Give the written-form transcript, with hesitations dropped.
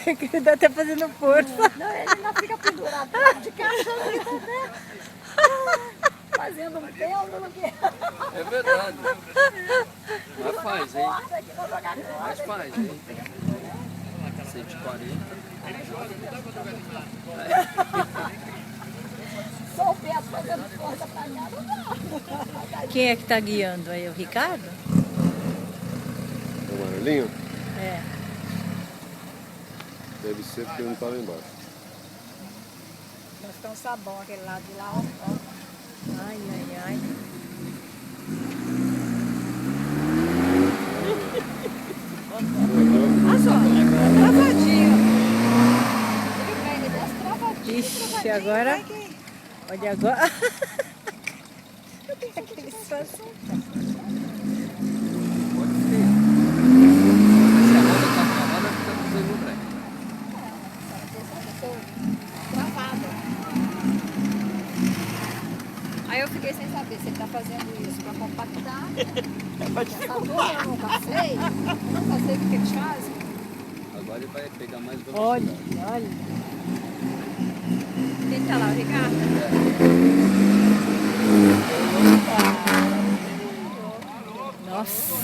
Ele tá até fazendo força. Não, ele ainda fica pendurado de cachorro, né? Fazendo um pêndulo aqui. É verdade. Mas faz, hein? Mas faz, hein? 140. Só o pé fazendo força pra cá, não. Quem é que tá guiando aí? O Ricardo? O amarelinho? É. Deve ser porque ele não tá lá embaixo. Nós estamos sabão aquele lado de lá, ó. Ai, ai, ai. Olha só, travadinho. Ele vem, ele desce travadinho. Ixi, agora... Olha agora. Aquele situação. Pode ser. Mas se a roda tá travada, fica fazendo um breque. Travado. Aí eu fiquei sem saber se ele tá fazendo isso pra compactar. Essa turma eu nunca sei. Nunca sei o que eles fazem. Agora ele vai pegar mais Olha, velocidade. olha. Quem tá lá, o Ricardo? Nossa.